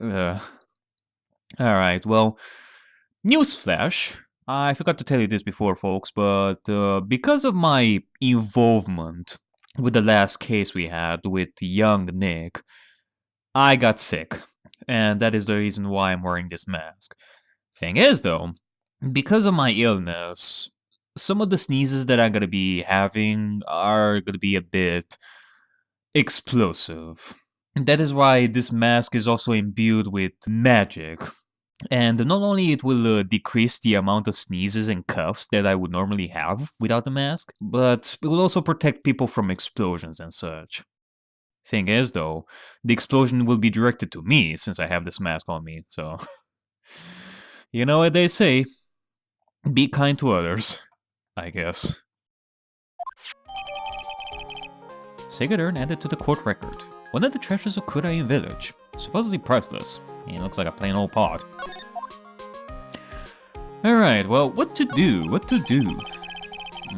Uh, Alright, well, newsflash. I forgot to tell you this before, folks, but because of my involvement with the last case we had with young Nick, I got sick. And that is the reason why I'm wearing this mask. Thing is, though, because of my illness, some of the sneezes that I'm gonna be having are gonna be a bit explosive. That is why this mask is also imbued with magic. And not only it will decrease the amount of sneezes and coughs that I would normally have without the mask, but it will also protect people from explosions and such. Thing is, though, the explosion will be directed to me since I have this mask on me, so... You know what they say, be kind to others, I guess. Sega Urn added to the court record. One of the treasures of Kurain village. Supposedly priceless. It looks like a plain old pot. Alright, well, what to do?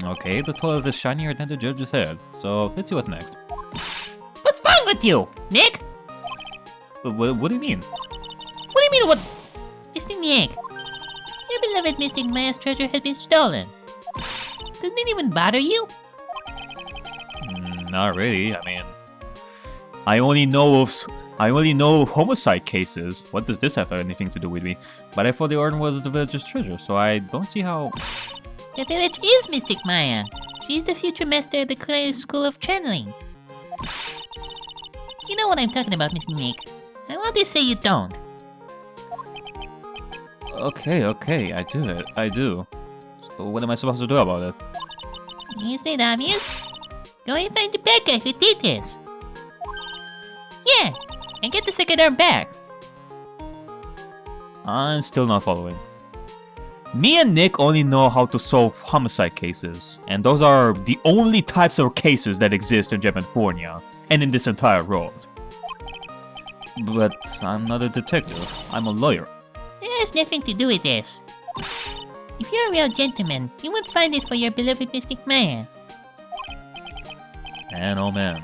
Okay, the toilet is shinier than the judge's head, so let's see what's next. What's wrong with you, Nick? What do you mean? What do you mean what? Mr. Nick, your beloved Mystic Maya's treasure has been stolen. Doesn't it even bother you? Not really, I mean... I only know homicide cases. What does this have anything to do with me? But I thought the urn was the village's treasure, so I don't see how... The village is Mystic Maya. She's the future master of the Kurain School of Channeling. You know what I'm talking about, Mr. Nick. I want to say you don't. Okay, I do. So what am I supposed to do about it? Is it obvious? Go and find the bad guy who did this. Yeah, and get the second arm back. I'm still not following. Me and Nick only know how to solve homicide cases, and those are the only types of cases that exist in Japanfornia, and in this entire world. But I'm not a detective, I'm a lawyer. It has nothing to do with this. If you're a real gentleman, you would find it for your beloved Mystic Maya. Man, oh man.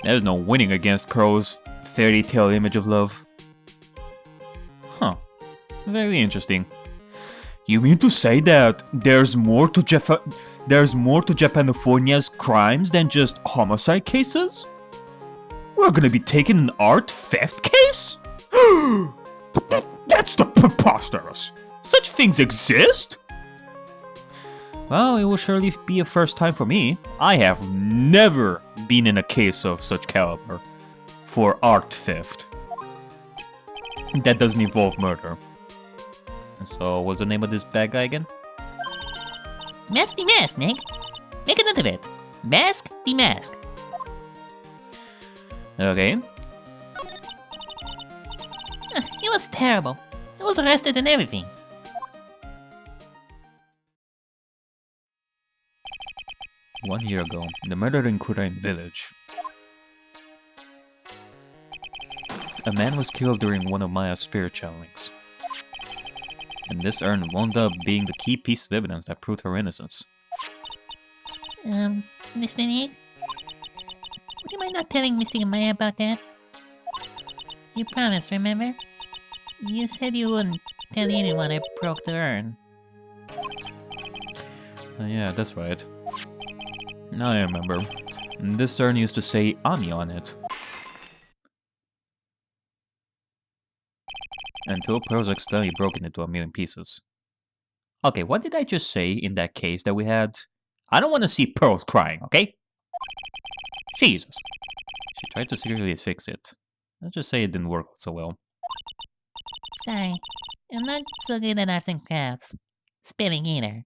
There's no winning against Crow's fairy tale image of love. Huh. Very interesting. You mean to say that there's more to Japanfornia's crimes than just homicide cases? We're gonna be taking an art theft case? That's the preposterous! Such things exist? Well, it will surely be a first time for me. I have never been in a case of such caliber for art theft. That doesn't involve murder. So, what's the name of this bad guy again? Mask DeMasque, Nick. Make a note of it. Mask DeMasque. Okay. It was terrible. He was arrested and everything. One year ago, the murder in Kurain village. A man was killed during one of Maya's spirit channelings. And this urn wound up being the key piece of evidence that proved her innocence. Mr. Nick? Would you mind not telling Mystic Maya about that? You promised, remember? You said you wouldn't tell anyone I broke the urn. Yeah, that's right. Now I remember. This urn used to say Ami on it. Until Pearls accidentally broke it into a million pieces. Okay, what did I just say in that case that we had? I don't want to see Pearls crying, okay? Jesus. She tried to secretly fix it. Let's just say it didn't work so well. Sorry, I'm not so good at arts and crafts. Spelling either.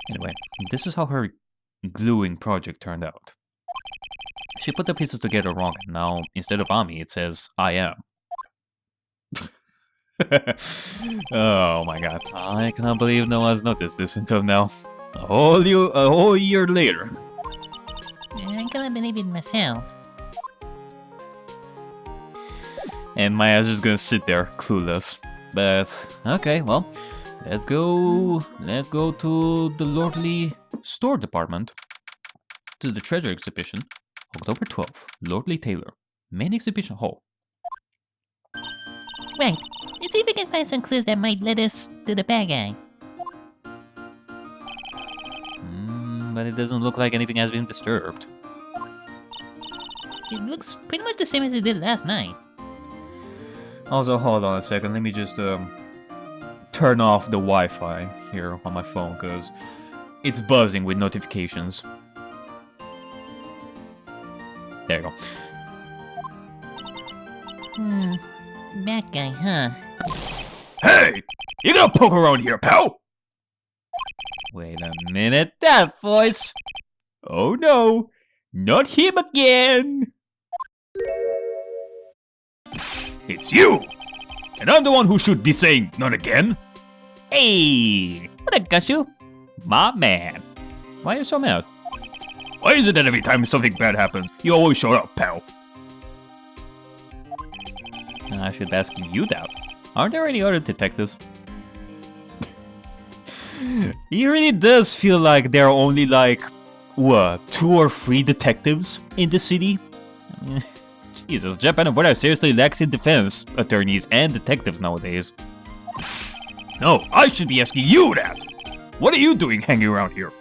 Anyway, this is how her gluing project turned out. She put the pieces together wrong, and now, instead of Ami, it says, I am. Oh my god. I cannot believe no one's noticed this until now. A whole year later. I cannot believe it myself. And Maya's just gonna sit there, clueless. But, okay, well, let's go to the Lordly Store Department. To the Treasure Exhibition, October 12th, Lordly Taylor. Main exhibition hall. Right. Let's see if we can find some clues that might lead us to the bad guy. But it doesn't look like anything has been disturbed. It looks pretty much the same as it did last night. Also, hold on a second. Let me just turn off the Wi-Fi here on my phone because it's buzzing with notifications. There you go. Bad guy, huh? Hey! You gonna poke around here, pal? Wait a minute, that voice! Oh no! Not him again! It's you! And I'm the one who should be saying not again! Hey! What a Gumshoe? My man! Why are you so mad? Why is it that every time something bad happens, you always show up, pal? I should be asking you that. Aren't there any other detectives? It really does feel like there are only like, what, 2 or 3 detectives in the city? I mean, Jesus, Japan and Korea seriously lacks in defense attorneys and detectives nowadays. No, I should be asking you that! What are you doing hanging around here?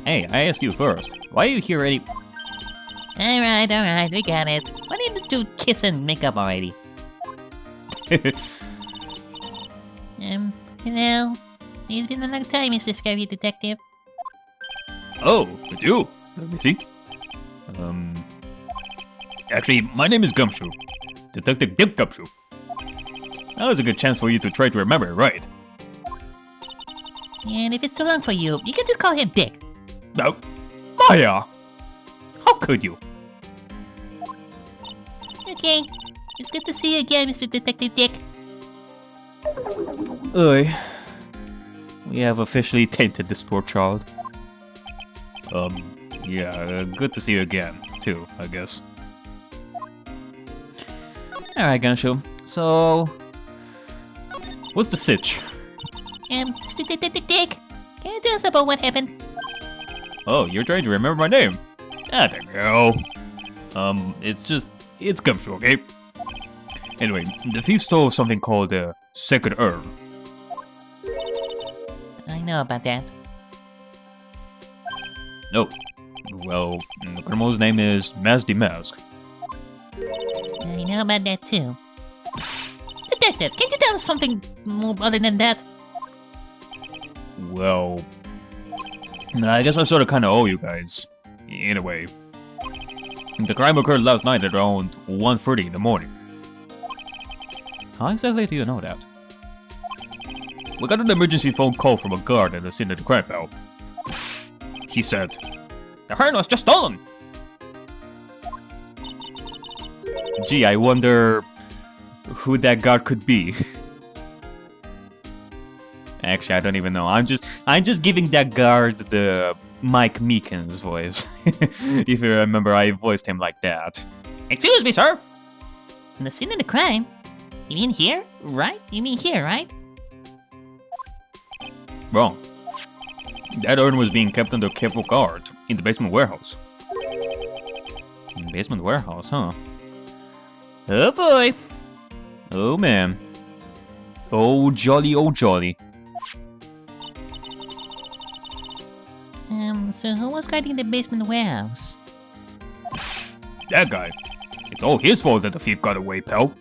Hey, I asked you first. Why are you here any- Alright, we got it. Why didn't the two kiss and make up already? Hello? It's been a long time, Mr. Scary Detective. Oh, it's you. Let me see. Actually, my name is Gumshoe. Detective Dick Gumshoe. That was a good chance for you to try to remember it, right? And if it's too long for you, you can just call him Dick. No. Maya! How could you? Okay. It's good to see you again, Mr. Detective Dick. Oi. We have officially tainted this poor child. Yeah, good to see you again, too, I guess. Alright, Gumshoe. So... what's the sitch? Mr. Detective Dick, can you tell us about what happened? Oh, you're trying to remember my name? I don't know. It's Gumshoe, okay? Anyway, the thief stole something called the second urn. I know about that. No. Well, the criminal's name is Mask DeMasque. I know about that too. Detective, can you tell us something more other than that? Well, I guess I sort of kind of owe you guys, in a way. The crime occurred last night at around 1:30 in the morning. How exactly do you know that? We got an emergency phone call from a guard at the scene of the crime, pal. He said, "The urn was just stolen!" Gee, I wonder who that guard could be. Actually, I don't even know. I'm just giving that guard the Mike Meekins voice. If you remember, I voiced him like that. Excuse me, sir! The scene of the crime? You mean here? Right? You mean here, right? Wrong. That urn was being kept under careful guard in the basement warehouse. Basement warehouse, huh? Oh boy! Oh man. Oh jolly, oh jolly. So who was guarding the basement warehouse? That guy. It's all his fault that the thief got away, pal.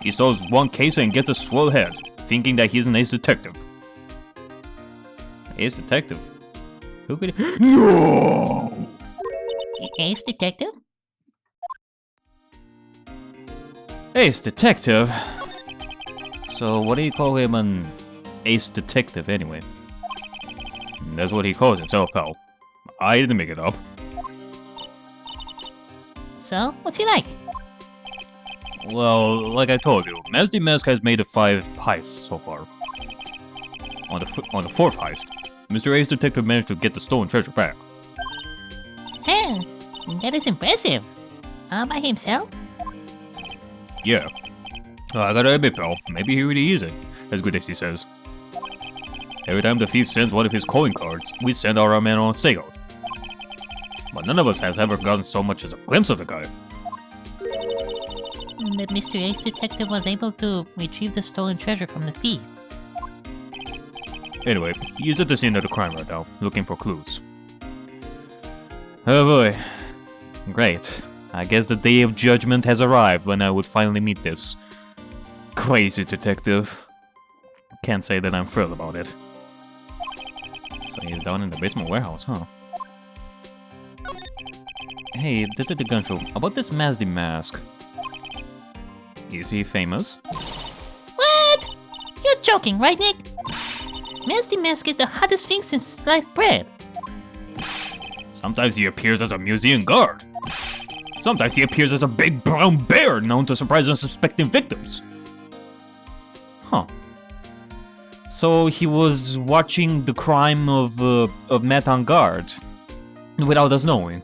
He solves one case and gets a swell head, thinking that he's an ace detective. Ace detective? Who could he— No! Ace Detective? Ace detective? So what do you call him, an ace detective anyway? That's what he calls himself, pal. I didn't make it up. So, what's he like? Well, like I told you, Mask DeMasque has made 5 heists so far. On the 4th heist, Mr. Ace Detective managed to get the stolen treasure back. Huh, that is impressive. All by himself? Yeah. I gotta admit, pal, maybe he really isn't as good as he says. Every time the thief sends one of his calling cards, we send our man on a stakeout. but none of us has ever gotten so much as a glimpse of the guy. But Mr. Ace Detective was able to retrieve the stolen treasure from the thief. Anyway, he's at the scene of the crime right now, looking for clues. Oh boy. Great. I guess the day of judgment has arrived when I would finally meet this crazy detective. Can't say that I'm thrilled about it. So he's down in the basement warehouse, huh? Hey, Detective Gumshoe, about this Mask DeMasque. Is he famous? What? You're joking, right, Nick? Mask DeMasque is the hottest thing since sliced bread. Sometimes he appears as a museum guard. Sometimes he appears as a big brown bear known to surprise unsuspecting victims. Huh. So he was watching the crime of Met on guard without us knowing.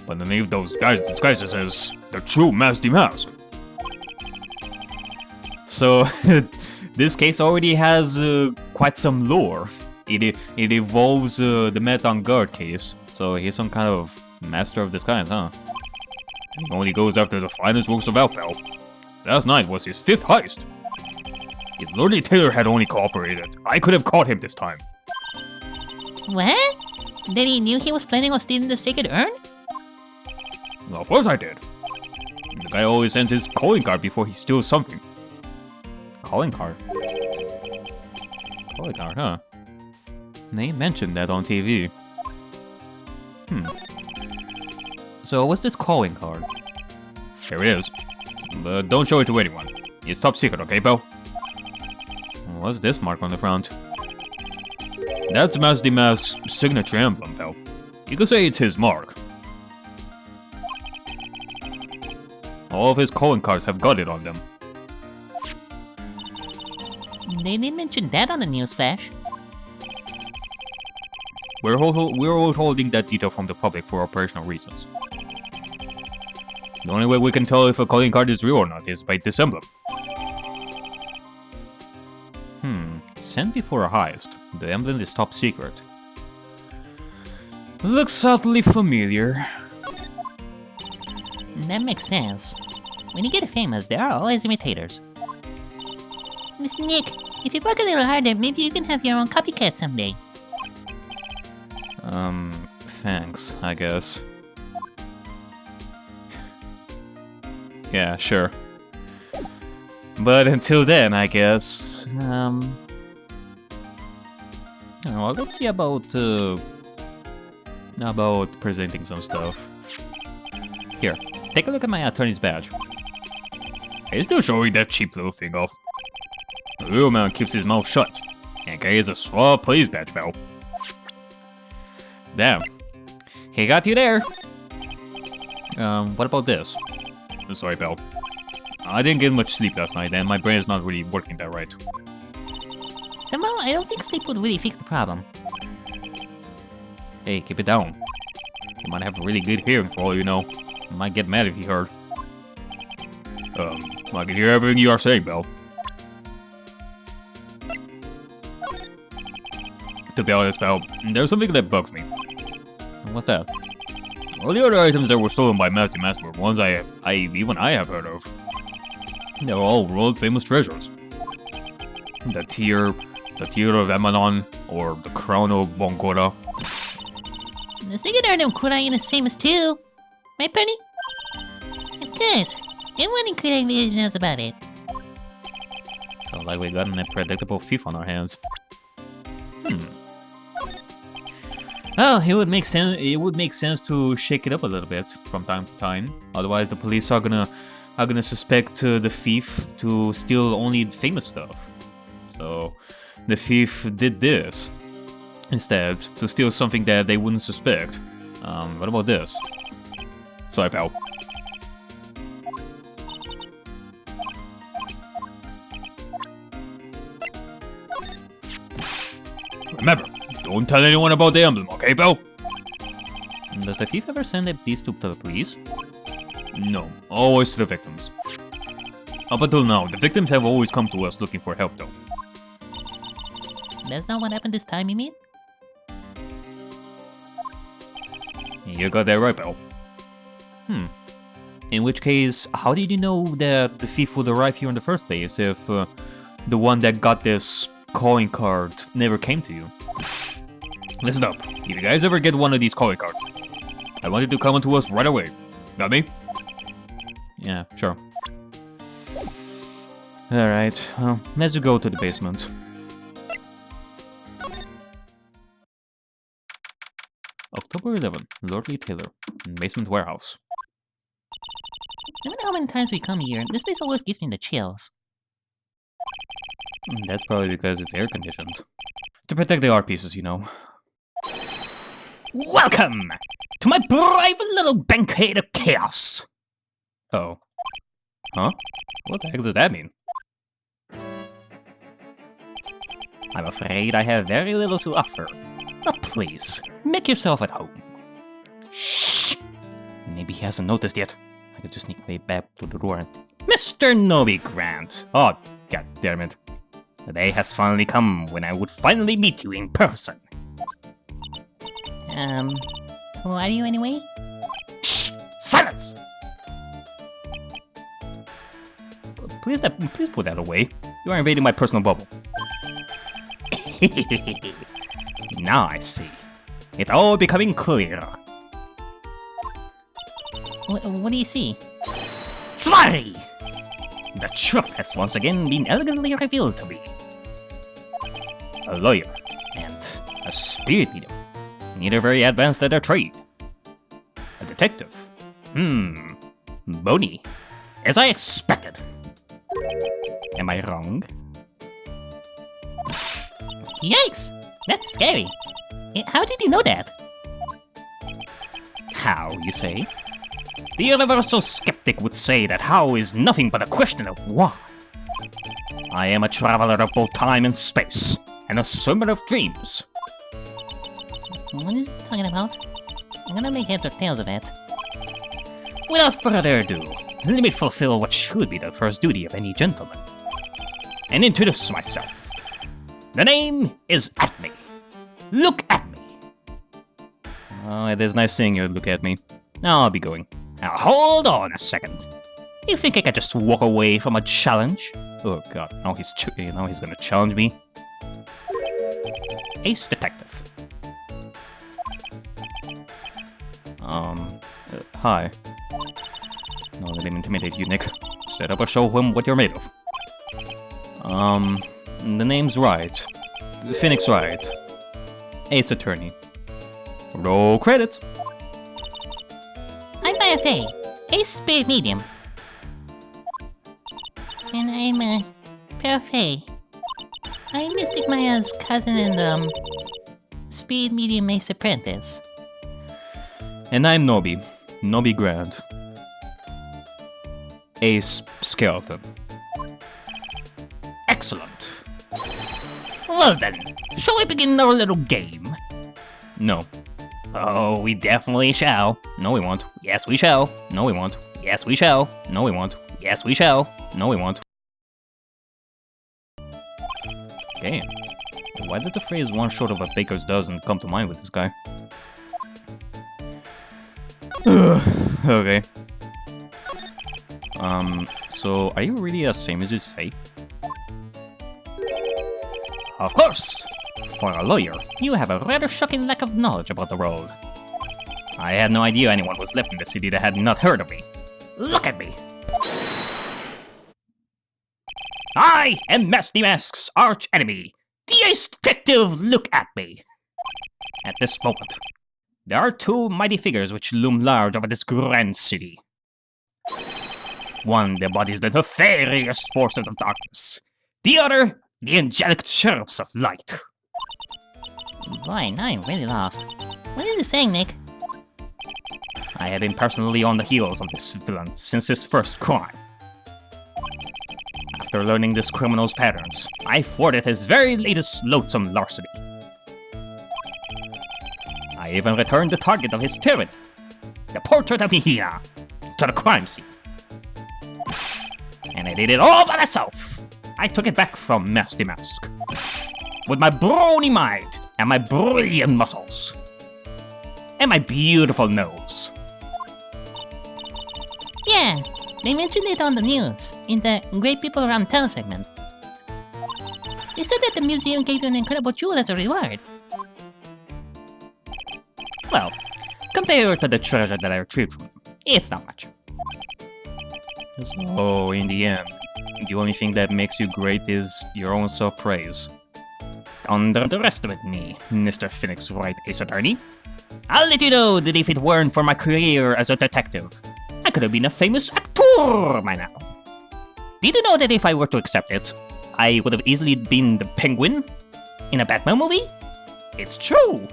But underneath those guys' disguises is the true Mask DeMasque. So this case already has quite some lore. It involves the Met on guard case. So he's some kind of master of disguise, huh? He only goes after the finest works of Alpel. Last night was his 5th heist. If Lordy Taylor had only cooperated, I could have caught him this time. What? Then he knew he was planning on stealing the sacred urn? Well, of course I did. The guy always sends his calling card before he steals something. Calling card? Calling card, huh? They mentioned that on TV. So what's this calling card? Here it is. But don't show it to anyone. It's top secret, okay, pal? What's this mark on the front? That's Mask DeMasque's signature emblem, pal. You could say it's his mark. All of his calling cards have got it on them. They didn't mention that on the news flash. We're withholding that detail from the public for operational reasons. The only way we can tell if a calling card is real or not is by this emblem. Sent before a heist. The emblem is top secret. Looks oddly familiar. That makes sense. When you get famous, there are always imitators. Miss Nick, if you work a little harder, maybe you can have your own copycat someday. Thanks, I guess. Yeah, sure. But until then, I guess, well, let's see about presenting some stuff. Here, take a look at my attorney's badge. Are you still showing that cheap little thing off? The real man keeps his mouth shut. a.k.a. is a suave police badge, pal. Damn. He got you there. What about this? Sorry, pal. I didn't get much sleep last night, and my brain is not really working that right. Somehow, I don't think sleep would really fix the problem. Hey, keep it down. You might have a really good hearing for all you know. You might get mad if he heard. I can hear everything you are saying, Belle. To be honest, Belle, there's something that bugs me. What's that? All the other items that were stolen by Mask DeMasque were ones even I have heard of. They're all world-famous treasures. The tear of Emanon, or the crown of Bongora. The second urn of Kurain is famous too. Right, Bernie? Of course. Everyone in Kurain Village knows about it. Sounds like we got an unpredictable thief on our hands. Well, it would make sense. It would make sense to shake it up a little bit from time to time. Otherwise, the police are gonna suspect the thief to steal only famous stuff. So, the thief did this instead to steal something that they wouldn't suspect. What about this? Sorry, pal. Remember, don't tell anyone about the emblem, okay, pal? Does the thief ever send these to the police? No, always to the victims. Up until now, the victims have always come to us looking for help, though. That's not what happened this time, you mean? You got that right, pal. In which case, how did you know that the thief would arrive here in the first place if the one that got this calling card never came to you? Listen up, if you guys ever get one of these calling cards, I want you to come to us right away. Got me? Yeah, sure. Alright, well, let's just go to the basement. October 11, Lordly Taylor, basement warehouse. No matter how many times we come here, this place always gives me the chills. That's probably because it's air conditioned. To protect the art pieces, you know. Welcome to my private little banquet of chaos! Oh. Huh? What the heck does that mean? I'm afraid I have very little to offer. But please, make yourself at home. Shh! Maybe he hasn't noticed yet. I could just sneak way back to the door. Mr. Noby Grant! Oh, god damn it. The day has finally come when I would finally meet you in person. Who are you anyway? Shh! Silence! Please put that away. You are invading my personal bubble. Now I see. It's all becoming clear. What do you see? Sorry! The truth has once again been elegantly revealed to me. A lawyer and a spirit medium, neither very advanced at their trade. A detective. Bony. As I expected. Am I wrong? Yikes! That's scary. How did you know that? How, you say? The universal skeptic would say that how is nothing but a question of why. I am a traveler of both time and space, and a swimmer of dreams. What is he talking about? I'm gonna make heads or tails of it. Without further ado, let me fulfill what should be the first duty of any gentleman, and introduce myself. The name is Atmey. Look at me! Oh, it is nice seeing you look at me. Now I'll be going. Now hold on a second. You think I could just walk away from a challenge? Oh god, now he's gonna challenge me. Ace Detective. Hi. No, let him intimidate you, Nick. Stand up or show him what you're made of. The name's Wright. Phoenix Wright. Ace Attorney. Roll credits. I'm IFA, Ace Spirit Medium. And I'm, Parfait. I'm Mystic Maya's cousin and, Spirit Medium Ace Apprentice. And I'm Noby. Noby Grant. Ace Skeleton. Excellent. Well then, shall we begin our little game? No. Oh, we definitely shall. No, we won't. Yes, we shall. No, we won't. Yes, we shall. No, we won't. Yes, we shall. No, we won't. Damn. Why did the phrase one short of a baker's dozen come to mind with this guy? Okay. So are you really as same as you say? Of course! For a lawyer, you have a rather shocking lack of knowledge about the world. I had no idea anyone was left in the city that had not heard of me. Look at me! I am Mask DeMasque's arch enemy, the Ace Detective. Look at me! At this moment, there are two mighty figures which loom large over this grand city. One embodies the nefarious forces of darkness. The other, the angelic cherubs of light. Boy, now I'm really lost. What is he saying, Nick? I have been personally on the heels of this villain since his first crime. After learning this criminal's patterns, I thwarted his very latest loathsome larceny. I even returned the target of his tyranny, the portrait of Mihina, to the crime scene. And I did it all by myself. I took it back from Mask DeMasque with my brawny mind and my brilliant muscles. And my beautiful nose. Yeah, they mentioned it on the news, in the Great People Around Town segment. They said that the museum gave you an incredible jewel as a reward. Well, compared to the treasure that I retrieved from them, it's not much. So, in the end, the only thing that makes you great is your own self-praise. Underestimate me, Mr. Phoenix Wright, Ace Attorney. I'll let you know that if it weren't for my career as a detective, I could have been a famous actor by now. Did you know that if I were to accept it, I would have easily been the Penguin in a Batman movie? It's true!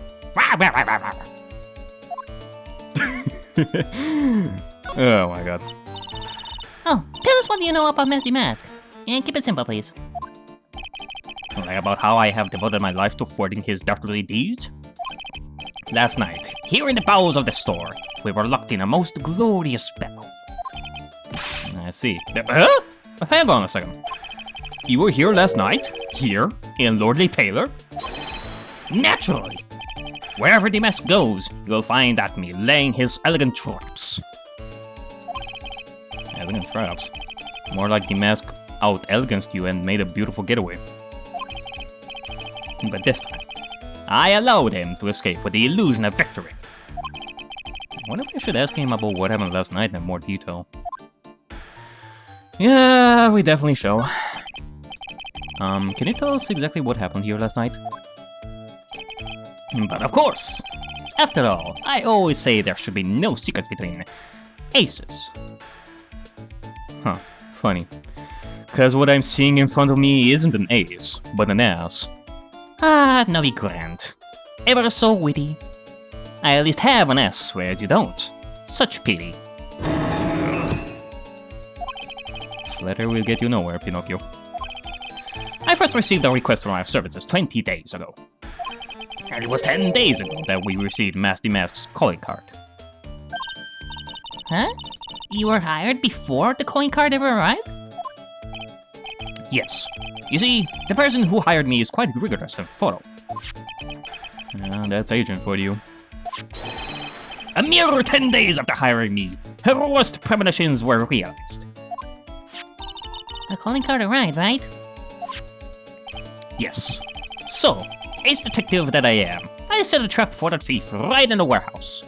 Oh my god. Oh, tell us what you know about Mask DeMasque. And keep it simple, please. Like about how I have devoted my life to thwarting his dirty deeds? Last night, here in the bowels of the store, we were locked in a most glorious spell. I see. Huh? Hang on a second. You were here last night? Here? In Lordly Taylor? Naturally! Wherever DeMasque goes, you'll find Atmey laying his elegant traps. Elegant traps? More like DeMasque out-eleganced you and made a beautiful getaway. But this time, I allowed him to escape with the illusion of victory. I wonder if I should ask him about what happened last night in more detail. Yeah, we definitely shall. Can you tell us exactly what happened here last night? But of course! After all, I always say there should be no secrets between aces. Huh, funny. Cause what I'm seeing in front of me isn't an ace, but an ass. Ah, Noby Grant. Ever so witty. I at least have an S, whereas you don't. Such pity. Flatter will get you nowhere, Pinocchio. I first received a request for my services 20 days ago. And it was 10 days ago that we received Mask DeMasque's calling card. Huh? You were hired before the coin card ever arrived? Yes. You see, the person who hired me is quite rigorous and thorough. That's agent for you. A mere 10 days after hiring me, her worst premonitions were realized. A calling card arrived, right? Yes. So, ace detective that I am, I set a trap for that thief right in the warehouse.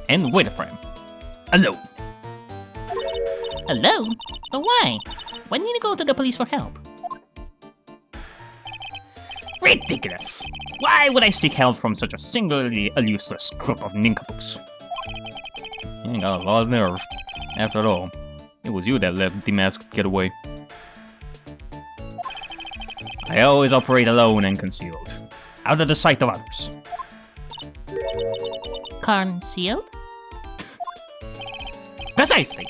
And waited for him. Alone. Alone? But why? Why didn't you go to the police for help? Ridiculous! Why would I seek help from such a singularly useless group of nincompoops? You ain't got a lot of nerve. After all, it was you that let DeMasque get away. I always operate alone and concealed, out of the sight of others. Concealed? Precisely!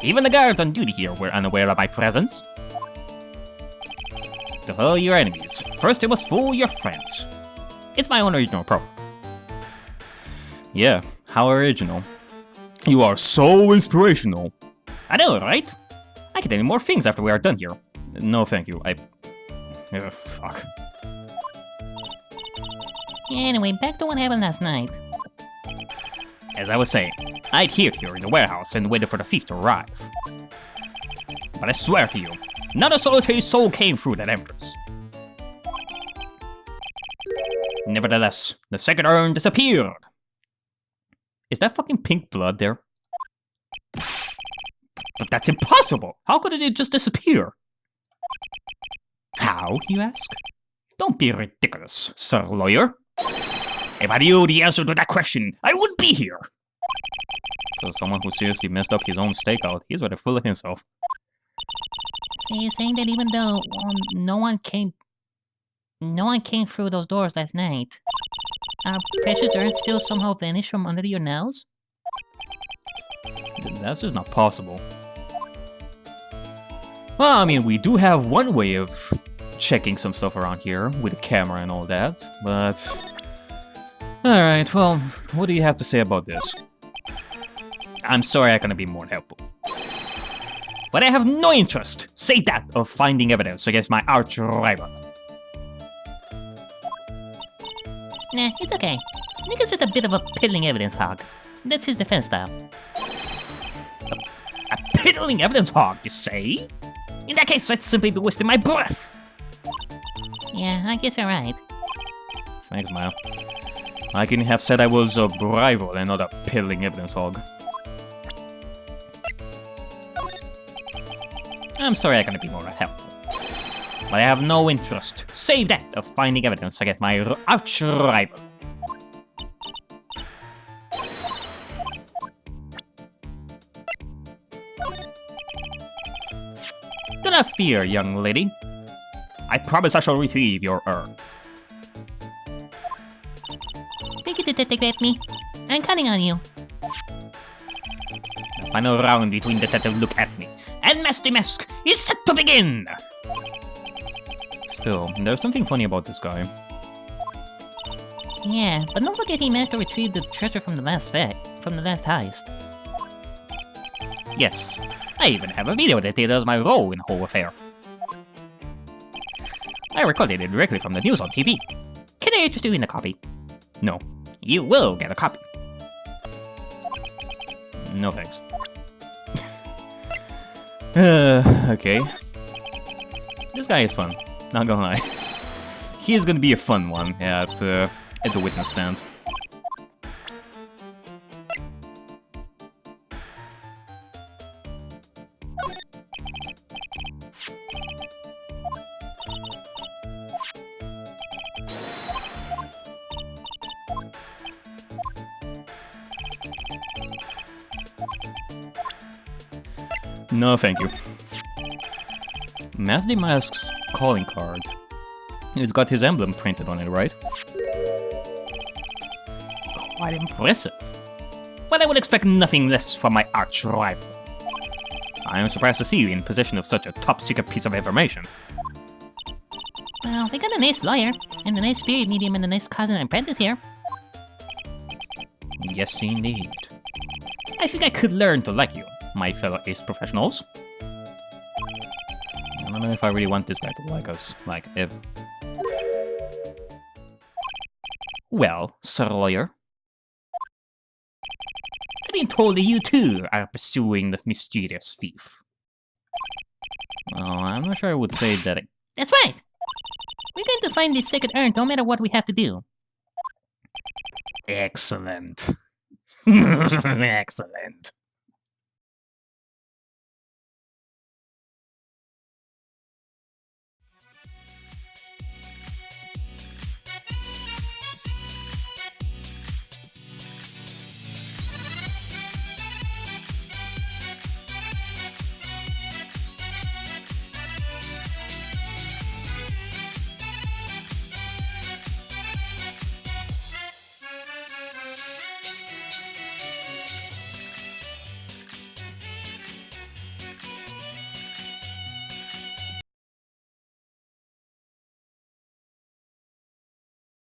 Even the guards on duty here were unaware of my presence. To fool your enemies, first you must fool your friends. It's my own original program. Yeah, how original. You are so inspirational. I know, right? I can tell you more things after we are done here. No, thank you. Fuck. Anyway, back to what happened last night. As I was saying, I'd hid here in the warehouse and waited for the thief to arrive. But I swear to you, not a solitary soul came through that entrance. Nevertheless, the second urn disappeared. Is that fucking pink blood there? But that's impossible! How could it just disappear? How, you ask? Don't be ridiculous, sir lawyer. If I knew the answer to that question, I wouldn't be here. So someone who seriously messed up his own stakeout, he's rather full of himself. So you're saying that even though no one came through those doors last night, our precious earth still somehow vanished from under your nose? That's just not possible. Well, I mean, we do have one way of checking some stuff around here with a camera and all that, but... Alright, well, what do you have to say about this? I'm sorry I cannot be more helpful. But I have no interest, save that, of finding evidence against my arch-rival. Nah, it's okay. Nick is just a bit of a piddling evidence hog. That's his defense style. A piddling evidence hog, you say? In that case, I'd simply be wasting my breath. Yeah, I guess you're right. Thanks, Mile. I couldn't have said I was a rival and not a piddling evidence hog. I'm sorry I cannot be more helpful. But I have no interest, save that, of finding evidence against my arch-rival. Do not fear, young lady. I promise I shall retrieve your urn. Thank you, Detective Atmey. I'm counting on you. The final round between Detective Look at Me and Mask DeMasque is set to begin! Still, there's something funny about this guy. Yeah, but don't forget he managed to retrieve the treasure from the last heist. Yes, I even have a video that details my role in the whole affair. I recorded it directly from the news on TV. Can I interest you in a copy? No, you will get a copy. No thanks. Okay. This guy is fun, not gonna lie. He is gonna be a fun one at the witness stand. No, thank you. Mask DeMasque's calling card. It's got his emblem printed on it, right? Quite impressive. But I would expect nothing less from my arch-rival. I am surprised to see you in possession of such a top-secret piece of information. Well, we got a nice lawyer, and a nice spirit medium, and a nice cousin and apprentice here. Yes, indeed. I think I could learn to like you, my fellow ace professionals. I don't know if I really want this guy to like us. Like, if... Well, Sir Lawyer. I've been told that you too are pursuing the mysterious thief. Well, I'm not sure I would say that... That's right! We're going to find this second urn no matter what we have to do. Excellent. Excellent.